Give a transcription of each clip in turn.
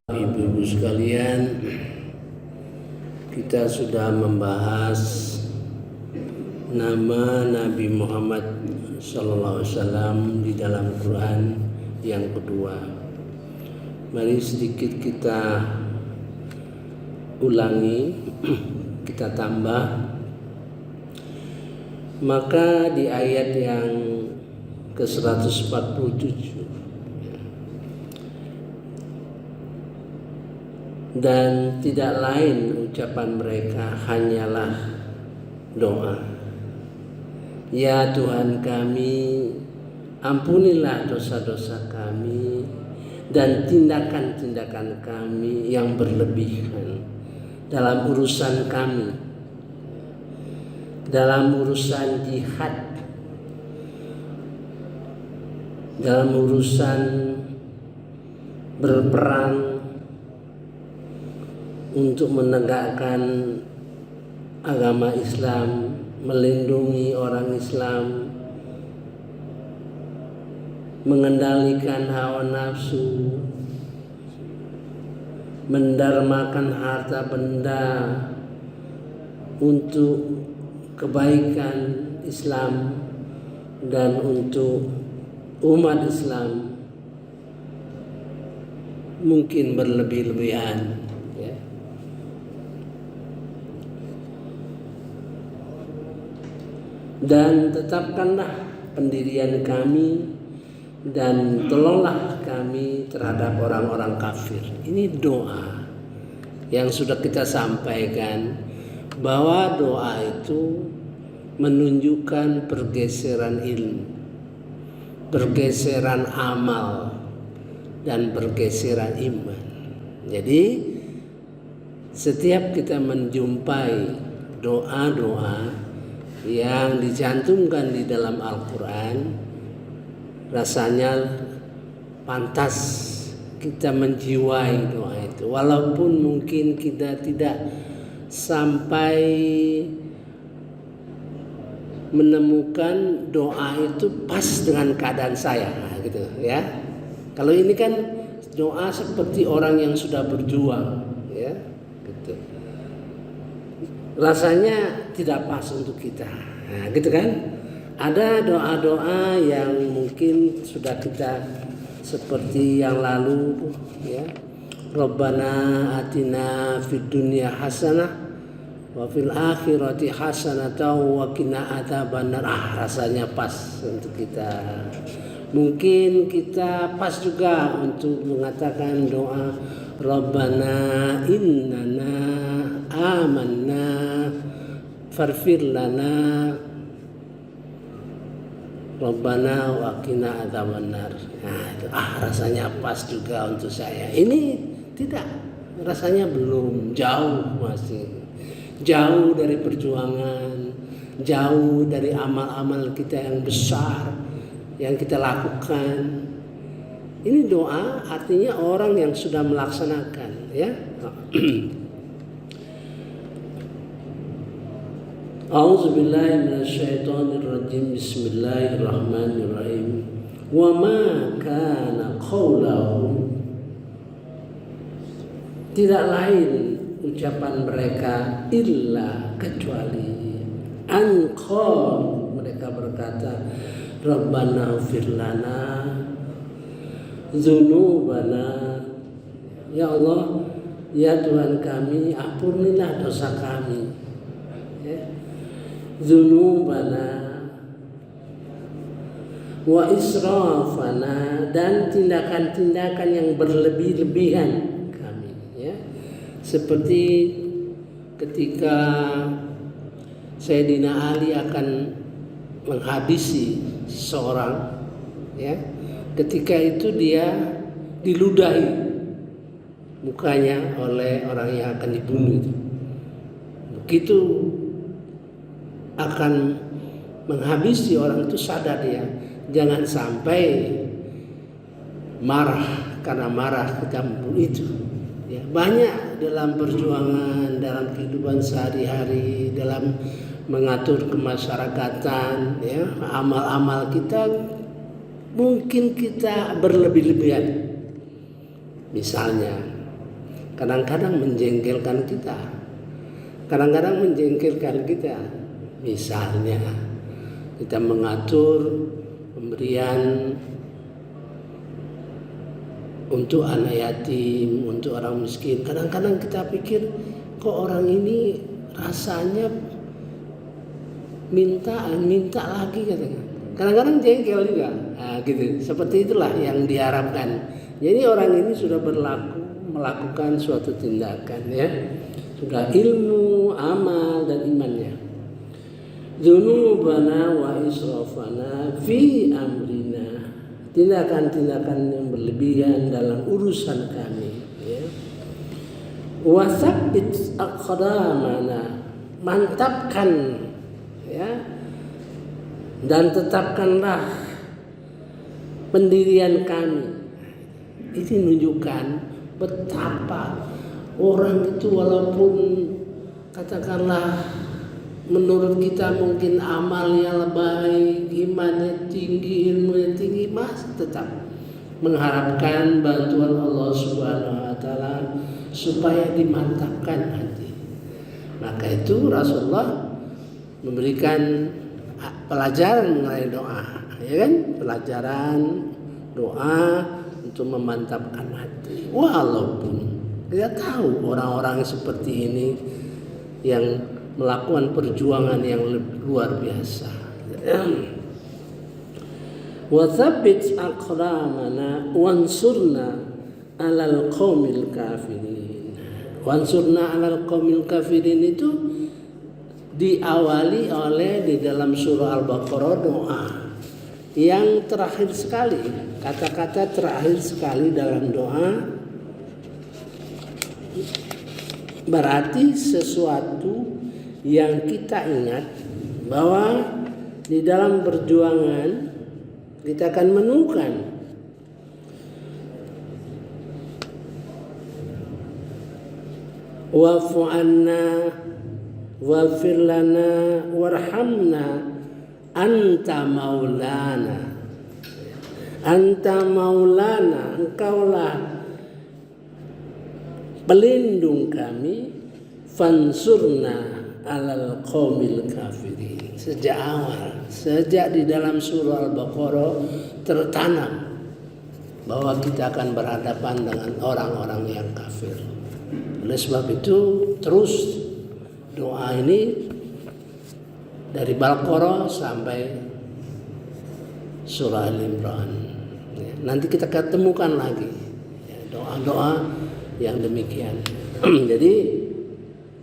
Ibu-ibu sekalian, kita sudah membahas nama Nabi Muhammad SAW di dalam Quran yang kedua. Mari sedikit kita ulangi, kita tambah. Maka di ayat yang ke-147, dan tidak lain ucapan mereka hanyalah doa. Ya Tuhan kami, ampunilah dosa-dosa kami dan tindakan-tindakan kami yang berlebihan dalam urusan kami, dalam urusan jihad, dalam urusan berperang untuk menegakkan agama Islam, melindungi orang Islam, mengendalikan hawa nafsu, mendarmakan harta benda untuk kebaikan Islam dan untuk umat Islam, mungkin berlebih-lebihan. Dan tetapkanlah pendirian kami dan tolonglah kami terhadap orang-orang kafir. Ini doa yang sudah kita sampaikan, bahwa doa itu menunjukkan pergeseran ilmu, pergeseran amal, dan pergeseran iman. Jadi setiap kita menjumpai doa-doa yang dicantumkan di dalam Al-Quran, rasanya pantas kita menjiwai doa itu, walaupun mungkin kita tidak sampai menemukan doa itu pas dengan keadaan saya, gitu ya. Kalau ini kan doa seperti orang yang sudah berjuang, ya, gitu. Rasanya tidak pas untuk kita, nah, gitu kan. Ada doa-doa yang mungkin sudah kita seperti yang lalu, ya. Rabbana atina fid dunya hasanah wa fil akhirati hasanatan wa qina adzabannar. Rasanya pas untuk kita. Mungkin kita pas juga untuk mengatakan doa Rabbana innana amanna farfir lana Rabbana wa qina adzabannar. Nah, rasanya pas juga untuk saya. Ini tidak, rasanya belum, jauh, masih jauh dari perjuangan, jauh dari amal-amal kita yang besar yang kita lakukan. Ini doa artinya orang yang sudah melaksanakan, ya. A'udzubillahi minasyaitonirrajim. Bismillahirrahmanirrahim. Wa ma kana qaulahum, tidak lain ucapan mereka illa kecuali an qalu, mereka berkata Rabbana ighfir lana dzunubana, ya Allah, ya Tuhan kami, ampunilah dosa kami, ya. Dzunubana wa israfana, dan tindakan-tindakan yang berlebih-lebihan kami, ya. Seperti ketika Sayyidina Ali akan menghabisi seorang, ya, ketika itu dia diludahi mukanya oleh orang yang akan dibunuh itu. Begitu akan menghabisi orang itu, sadar dia jangan sampai marah, karena marah kita membunuh itu, ya. Banyak dalam perjuangan, dalam kehidupan sehari-hari, dalam mengatur kemasyarakatan, ya, amal-amal kita mungkin kita berlebih-lebihan. Misalnya kadang-kadang menjengkelkan kita. Kadang-kadang menjengkelkan kita. Misalnya kita mengatur pemberian untuk anak yatim, untuk orang miskin. Kadang-kadang kita pikir kok orang ini rasanya minta lagi katanya. Kadang-kadang jengkel juga. Nah, gitu. Seperti itulah yang diharapkan. Jadi orang ini sudah melakukan suatu tindakan, ya. Sudah ilmu, amal dan imannya. Dzunubana wa israfana fi amrina. Tindakan-tindakan yang berlebihan dalam urusan kami, ya. Wa tsabbit aqdamana. Mantapkan, ya, dan tetapkanlah pendirian kami. Ini menunjukkan betapa orang itu walaupun katakanlah menurut kita mungkin amalnya lebay, imannya tinggi, ilmunya tinggi, masih tetap mengharapkan bantuan Allah Subhanahu wa taala supaya dimantapkan hati. Maka itu Rasulullah memberikan pelajaran mengenai doa, ya kan? Pelajaran doa untuk memantapkan hati. Walaupun kita tahu orang-orang seperti ini yang melakukan perjuangan yang luar biasa. Wa tsabbit aqdamana wansurna 'alal qaumil kafirin. Wansurna 'alal qaumil kafirin itu diawali oleh di dalam surah Al-Baqarah doa yang terakhir sekali, kata-kata terakhir sekali dalam doa berarti sesuatu yang kita ingat bahwa di dalam perjuangan kita akan menemukan wa'fu anna waghfir lana warhamna anta maulana, engkaulah pelindung kami, fansurna alal qaumil kafirin. Sejak di dalam surah Al-Baqarah tertanam bahwa kita akan berhadapan dengan orang-orang yang kafir. Oleh sebab itu terus doa ini dari Baqarah sampai surah Al-Imran. Nanti kita ketemukan lagi doa-doa yang demikian. Jadi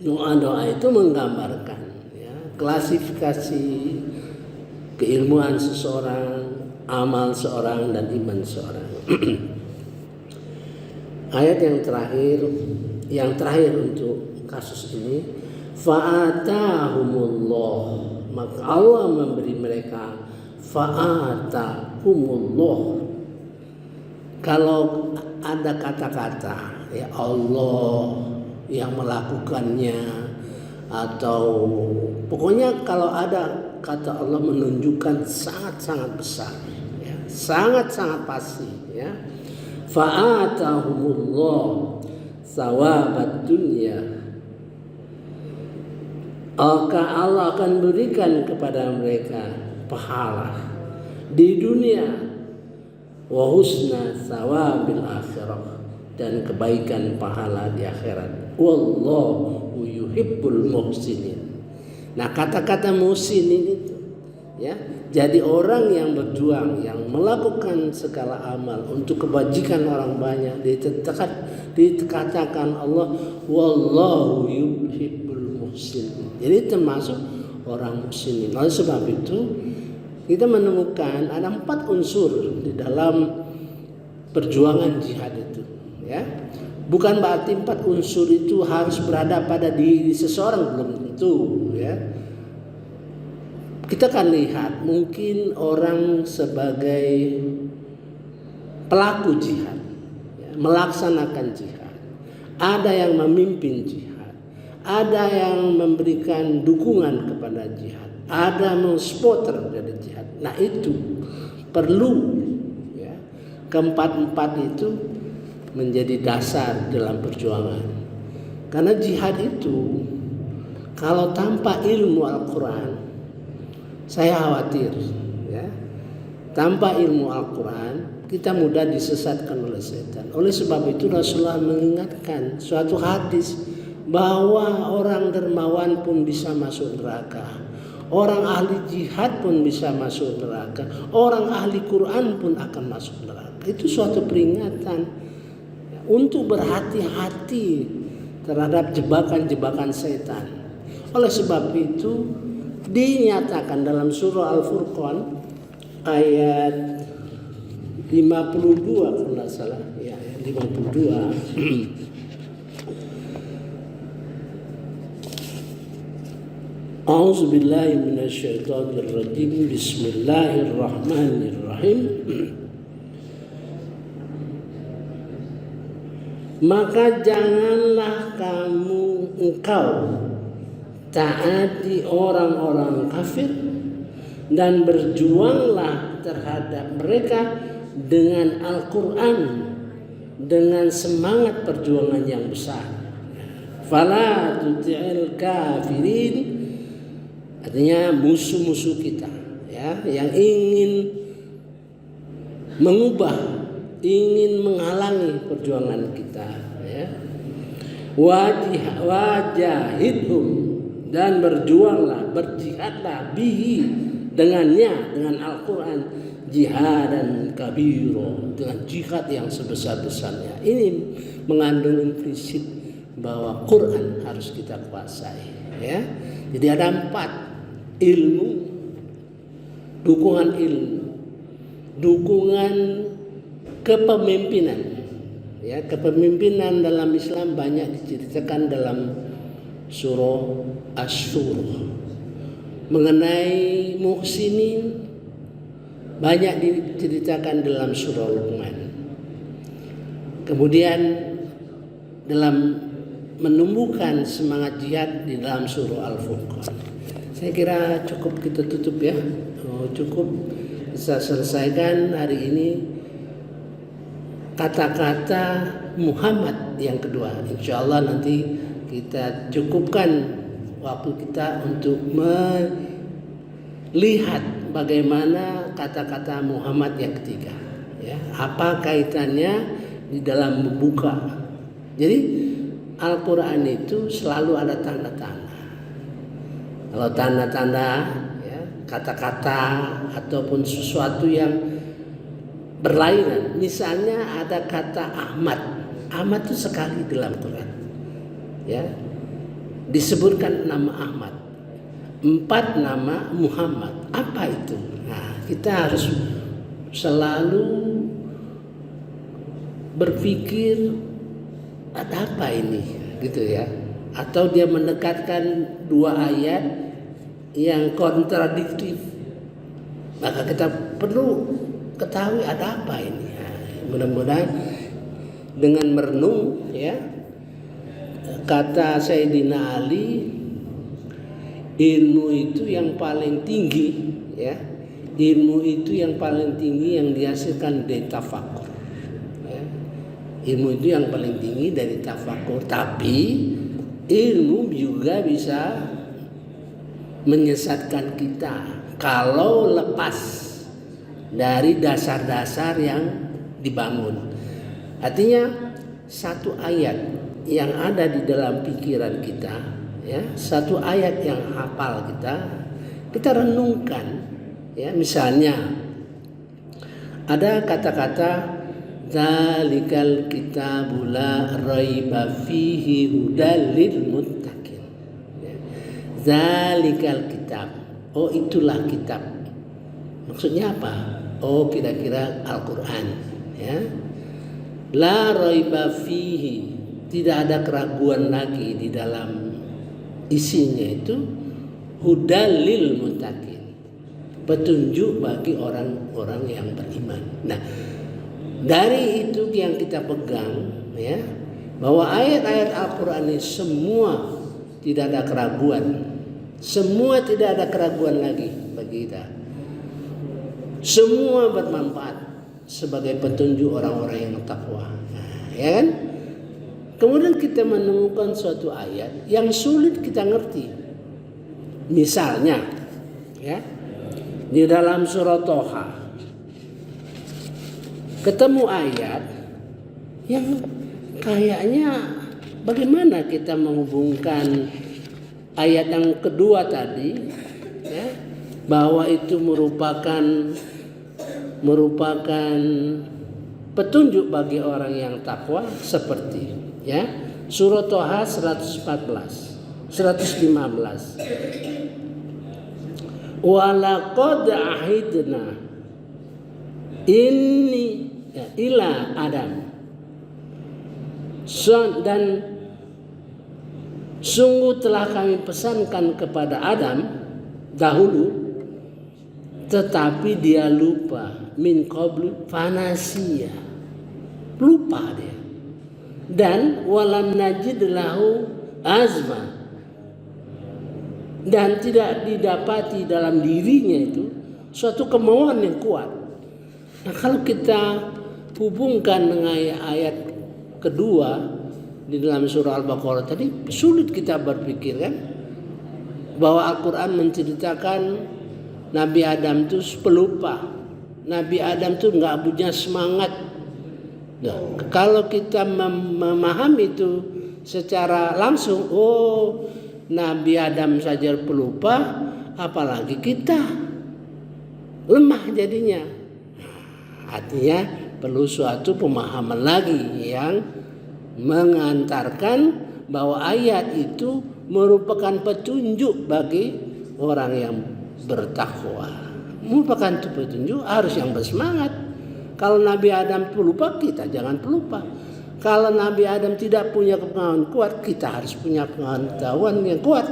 doa-doa itu menggambarkan, ya, klasifikasi keilmuan seseorang, amal seorang dan iman seorang. Ayat yang terakhir untuk kasus ini, fa'atahumullah, maka Allah memberi mereka, fa'atahumullah. Kalau ada kata-kata ya Allah yang melakukannya, atau pokoknya kalau ada kata Allah menunjukkan sangat-sangat besar, ya, sangat-sangat pasti, ya. Fa'atahumullah sawabat dunya, maka Allah akan berikan kepada mereka pahala di dunia, wa husna sawabil akhirah, dan kebaikan pahala di akhirat. Wallahu yuhibbul muhsinin. Nah, kata-kata muhsinin itu, ya, jadi orang yang berjuang, yang melakukan segala amal untuk kebajikan orang banyak, dikatakan Allah wallahu yuhibbul muhsinin. Jadi termasuk orang muhsinin. Oleh sebab itu kita menemukan ada 4 unsur di dalam perjuangan jihad itu, ya. Bukan berarti 4 unsur itu harus berada pada diri seseorang, belum tentu, ya. Kita akan lihat mungkin orang sebagai pelaku jihad, ya, melaksanakan jihad, ada yang memimpin jihad, ada yang memberikan dukungan kepada jihad, ada mensupport dari jihad. Nah, itu perlu, ya, keempat-empat itu menjadi dasar dalam perjuangan. Karena jihad itu kalau tanpa ilmu Al-Quran, saya khawatir ya, tanpa ilmu Al-Quran kita mudah disesatkan oleh setan. Oleh sebab itu Rasulullah mengingatkan suatu hadis bahwa orang dermawan pun bisa masuk neraka, orang ahli jihad pun bisa masuk neraka, orang ahli Quran pun akan masuk neraka. Itu suatu peringatan untuk berhati-hati terhadap jebakan-jebakan setan. Oleh sebab itu dinyatakan dalam surah Al-Furqan ayat 52 kalau tidak salah ya, 52. A'udzubillahi minasyaitonirrajim. Bismillahirrahmanirrahim. Maka janganlah engkau taati orang-orang kafir dan berjuanglah terhadap mereka dengan Al-Quran, dengan semangat perjuangan yang besar. Fala tuti'il kafirin, artinya musuh-musuh kita ya, yang ingin mengubah, ingin menghalangi perjuangan kita ya. Wajahidhum, dan berjuanglah, berjihadlah bihi, dengannya, dengan Al-Quran, jihadan kabiro, dengan jihad yang sebesar-besarnya. Ini mengandung implisit bahwa Quran harus kita kuasai ya. Jadi ada 4: ilmu, dukungan ilmu, dukungan kepemimpinan ya. Kepemimpinan dalam Islam banyak diceritakan dalam surah Asy-Syura. Mengenai muhsinin banyak diceritakan dalam surah Luqman. Kemudian dalam menumbuhkan semangat jihad di dalam surah Al-Furqan. Saya kira cukup kita tutup ya. Cukup bisa selesaikan hari ini kata-kata Muhammad yang kedua. Insya Allah nanti kita cukupkan waktu kita untuk melihat bagaimana kata-kata Muhammad yang ketiga ya. Apa kaitannya di dalam membuka. Jadi Al-Quran itu selalu ada tanda-tanda. Kalau tanda-tanda ya, kata-kata ataupun sesuatu yang berlainan. Misalnya ada kata Ahmad. Ahmad itu sekali dalam Quran ya, disebutkan nama Ahmad, 4 nama Muhammad. Apa itu? Nah, kita harus selalu berpikir ada apa ini gitu ya. Atau dia mendekatkan 2 ayat yang kontradiktif, maka kita perlu ketahui ada apa ini. Mudah-mudahan dengan merenung ya, kata Sayyidina Ali, ilmu itu yang paling tinggi ya, ilmu itu yang paling tinggi yang dihasilkan dari tafakur ya. Ilmu itu yang paling tinggi dari tafakur, tapi ilmu juga bisa menyesatkan kita kalau lepas dari dasar-dasar yang dibangun. Artinya satu ayat yang ada di dalam pikiran kita ya, satu ayat yang hafal kita renungkan ya. Misalnya ada kata-kata zalikal kitabu la raiba fihi hudal lil muttaqin ya. Zalikal kitab, oh itulah kitab. Maksudnya apa? Oh kira-kira Al-Quran ya. La raiba fihi, tidak ada keraguan lagi di dalam isinya itu. Hudal lil muttaqin, petunjuk bagi orang-orang yang beriman. Nah, dari itu yang kita pegang ya, bahwa ayat-ayat Al-Quran ini semua tidak ada keraguan, semua tidak ada keraguan lagi bagi kita. Semua bermanfaat sebagai petunjuk orang-orang yang takwa. Nah, ya kan? Kemudian kita menemukan suatu ayat yang sulit kita ngerti. Misalnya, ya, di dalam surah Toha ketemu ayat yang kayaknya bagaimana kita menghubungkan ayat yang kedua tadi, ya, bahwa itu merupakan petunjuk bagi orang yang takwa, seperti, ya, surah Toha 115. Walaqad ahidna ini, ya, ila Adam, dan sungguh telah kami pesankan kepada Adam dahulu, tetapi dia lupa, min qablu fanasiya, lupa dia, dan walam najid lahu azma, dan tidak didapati dalam dirinya itu suatu kemauan yang kuat. Nah, kalau kita hubungkan dengan ayat kedua di dalam surah Al-Baqarah tadi, sulit kita berpikir, kan, bahwa Al-Quran menceritakan Nabi Adam itu pelupa, Nabi Adam itu nggak punya semangat. Nah, kalau kita memahami itu secara langsung, oh, Nabi Adam saja pelupa, apalagi kita, lemah jadinya. Artinya perlu suatu pemahaman lagi yang mengantarkan bahwa ayat itu merupakan petunjuk bagi orang yang bertakwa. Merupakan petunjuk, harus yang bersemangat. Kalau Nabi Adam pelupa, kita jangan pelupa. Kalau Nabi Adam tidak punya pengetahuan kuat, kita harus punya pengetahuan yang kuat.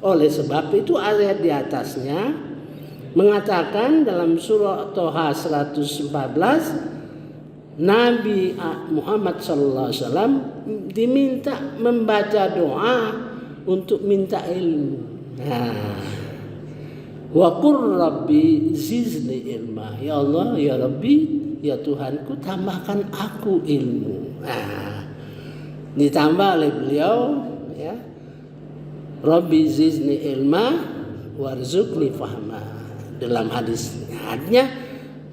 Oleh sebab itu ayat di atasnya mengatakan dalam surah Toha 114, Nabi Muhammad SAW diminta membaca doa untuk minta ilmu. Nah, wa qur rabbi zidni ilma, ya Allah, ya Rabbi, ya Tuhanku, tambahkan aku ilmu. Nah, ditambah oleh beliau, ya, Rabbi zidni ilma warzuqni fahma, dalam hadis. Artinya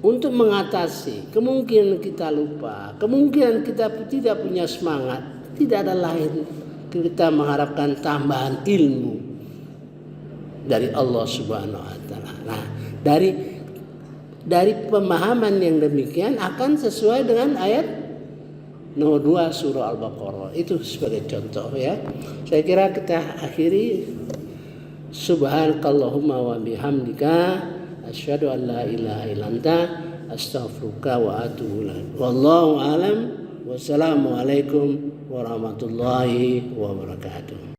untuk mengatasi kemungkinan kita lupa, kemungkinan kita tidak punya semangat, tidak ada lain, kita mengharapkan tambahan ilmu dari Allah Subhanahu wa taala. Nah, dari pemahaman yang demikian akan sesuai dengan ayat 02 surah Al-Baqarah. Itu sebagai contoh, ya. Saya kira kita akhiri. Subhanakallahumma wa bihamdika asyhadu an la ilaha illa anta astaghfiruka wa atubu ilaik. Wallahu alam. Wassalamualaikum warahmatullahi wabarakatuh.